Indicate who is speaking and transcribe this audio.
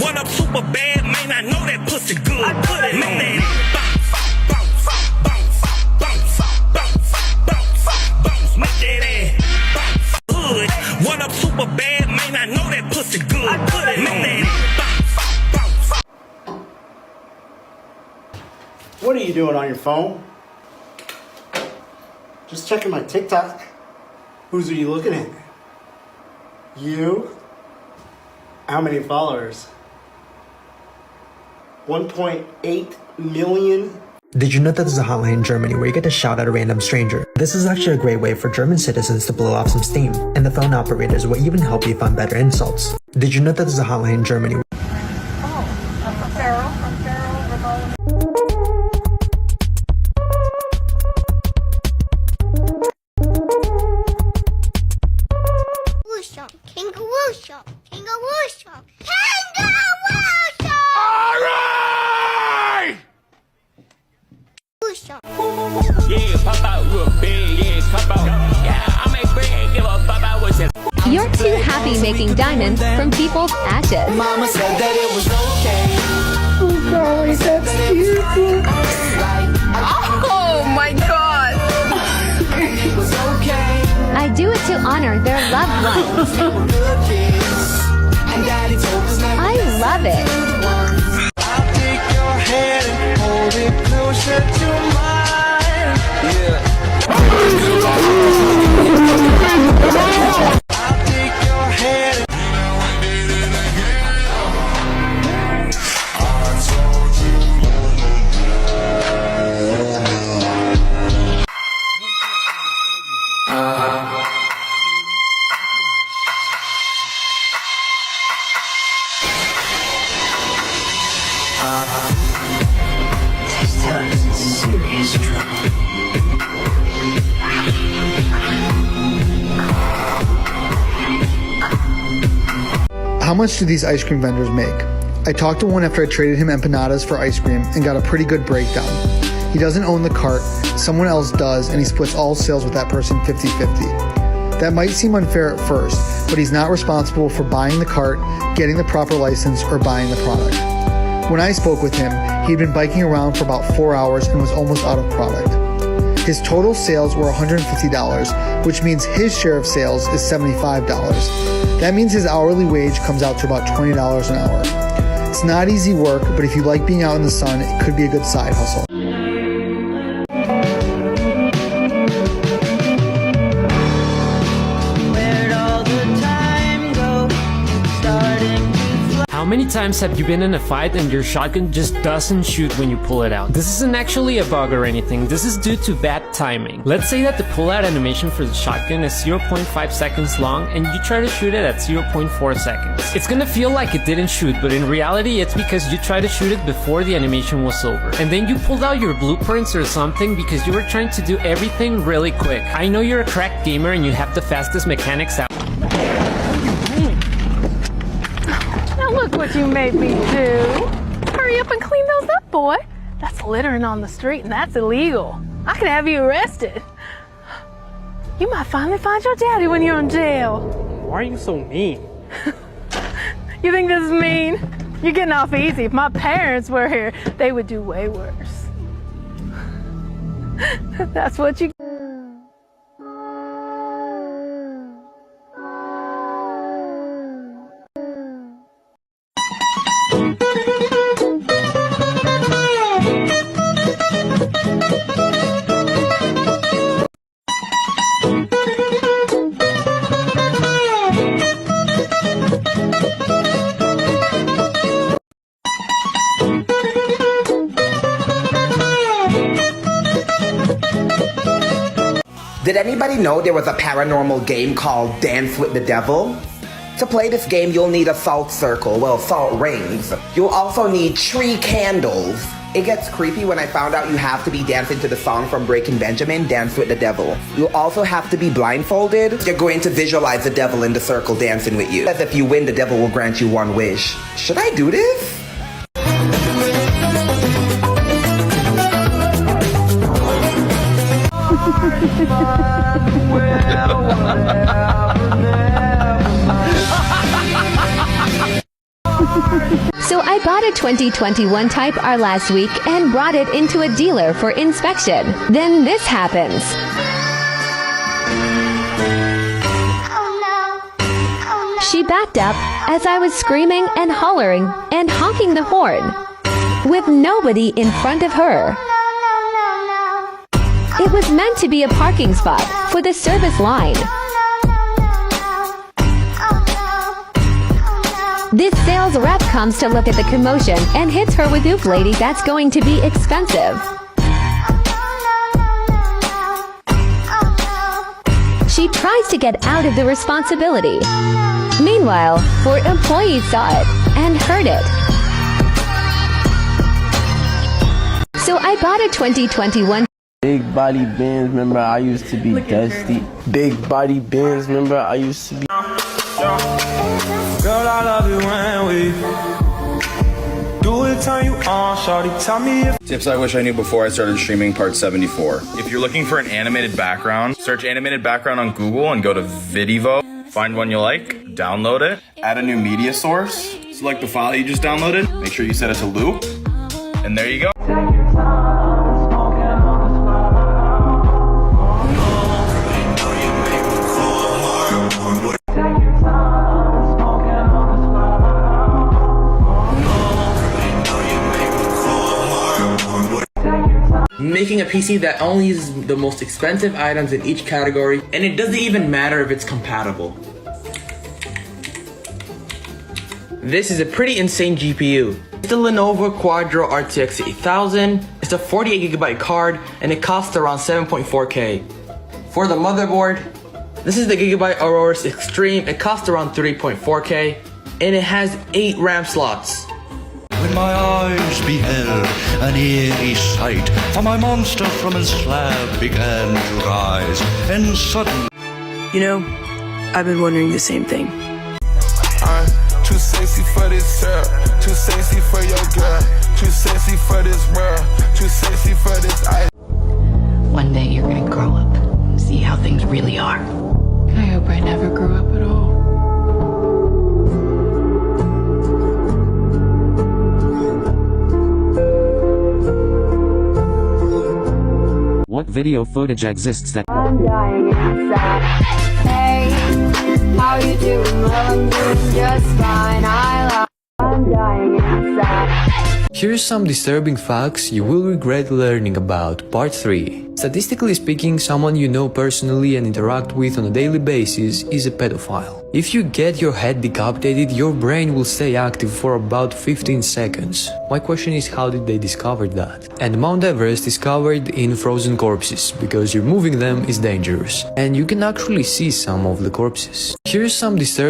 Speaker 1: What up, super bad, man? I know that pussy good. Make that bounce, bounce, bounce, bounce, bounce, bounce, bounce. Make that ass bounce. Hood. What up, super bad, man? I know that pussy good. Make that bounce, bounce.
Speaker 2: What are you doing on your phone? Just checking my TikTok. Whose are you looking at? You? How many followers? 1.8 million?
Speaker 3: Did you know that there's a hotline in Germany where you get to shout at a random stranger? This is actually a great way for German citizens to blow off some steam, and the phone operators will even help you find better insults. Did you know that there's a hotline in Germany?
Speaker 4: From Farrell, Ramona.
Speaker 5: Kangaroo shop, kangaroo shop, kangaroo shop.
Speaker 1: All right!
Speaker 5: Shop.
Speaker 6: Yeah, pop out real big, yeah, pop out. Yeah, I make bread, give a pop out with it.
Speaker 7: You're too happy making diamonds from people's ashes.
Speaker 8: Mama said that it was okay.
Speaker 4: Oh, golly, that's beautiful. Oh, my God.
Speaker 8: It was okay.
Speaker 7: I do it to honor their loved ones.
Speaker 8: We were good kids. And Daddy told us never
Speaker 7: I love it.
Speaker 8: I'll take your hand and hold it closer to mine. Yeah. I'll take your hand.
Speaker 9: How much do these ice cream vendors make? I talked to one after I traded him empanadas for ice cream and got a pretty good breakdown. He doesn't own the cart, someone else does, and he splits all sales with that person 50-50. That might seem unfair at first, but he's not responsible for buying the cart, getting the proper license, or buying the product. When I spoke with him, he'd been biking around for about 4 hours and was almost out of product. His total sales were $150, which means his share of sales is $75. That means his hourly wage comes out to about $20 an hour. It's not easy work, but if you like being out in the sun, it could be a good side hustle.
Speaker 8: Where'd all the time go? It's starting to fly.
Speaker 10: How many times have you been in a fight and your shotgun just doesn't shoot when you pull it out? This isn't actually a bug or anything, this is due to bad timing. Let's say that the pull-out animation for the shotgun is 0.5 seconds long and you try to shoot it at 0.4 seconds. It's gonna feel like it didn't shoot, but in reality it's because you tried to shoot it before the animation was over. And then you pulled out your blueprints or something because you were trying to do everything really quick. I know you're a cracked gamer and you have the fastest mechanics out.
Speaker 4: Now look what you made me do. Hurry up and clean those up, boy. That's littering on the street and that's illegal. I could have you arrested. You might finally find your daddy when you're in jail.
Speaker 10: Why are you so mean?
Speaker 4: You think this is mean? You're getting off easy. If my parents were here, they would do way worse. That's what you...
Speaker 11: Did anybody know there was a paranormal game called Dance with the Devil? To play this game, you'll need a salt circle, well, salt rings. You'll also need tree candles. It gets creepy when I found out you have to be dancing to the song from Breaking Benjamin, Dance with the Devil. You'll also have to be blindfolded. You're going to visualize the devil in the circle dancing with you. As if you win, the devil will grant you one wish. Should I do this?
Speaker 7: a 2021 Type R last week and brought it into a dealer for inspection. Then this happens. She backed up as I was screaming and hollering and honking the horn, with nobody in front of her. It was meant to be a parking spot for the service line. This sales rep comes to look at the commotion and hits her with "Oop lady, that's going to be expensive." She tries to get out of the responsibility. Meanwhile, 4 employees saw it and heard it. So I bought a 2021
Speaker 12: Big body Benz, remember I used to be dusty. Big body Benz, remember I used to be.
Speaker 8: Girl, I love it when we do it, turn you on, shawty, tell me if.
Speaker 13: Tips I wish I knew before I started streaming, part 74. If you're looking for an animated background, search animated background on Google and go to Vidivo. Find one you like, download it, add a new media source, select the file you just downloaded, make sure you set it to loop, and there you go.
Speaker 14: Making a PC that only uses the most expensive items in each category, and it doesn't even matter if it's compatible. This is a pretty insane GPU. It's the Lenovo Quadro RTX 8000, it's a 48GB card, and it costs around 7.4K. For the motherboard, this is the Gigabyte Aorus Extreme, it costs around 3.4K, and it has 8 RAM slots.
Speaker 15: When my eyes beheld an eerie sight, for my monster from his slab began to rise, and suddenly...
Speaker 16: You know, I've been wondering the same thing.
Speaker 8: I'm too sexy for this hair, too sexy for your girl, too sexy for this world, too sexy for this ice.
Speaker 16: One day you're gonna grow up and see how things really are.
Speaker 4: I hope I never grow up at all.
Speaker 17: What video footage exists that
Speaker 18: I'm dying outside. Hey, how you doing? Well, I'm doing just fine. I'm dying outside.
Speaker 19: Here's some disturbing facts you will regret learning about. Part 3. Statistically speaking, someone you know personally and interact with on a daily basis is a pedophile. If you get your head decapitated, your brain will stay active for about 15 seconds. My question is, how did they discover that? And Mount Everest is covered in frozen corpses, because removing them is dangerous. And you can actually see some of the corpses. Here's some disturbing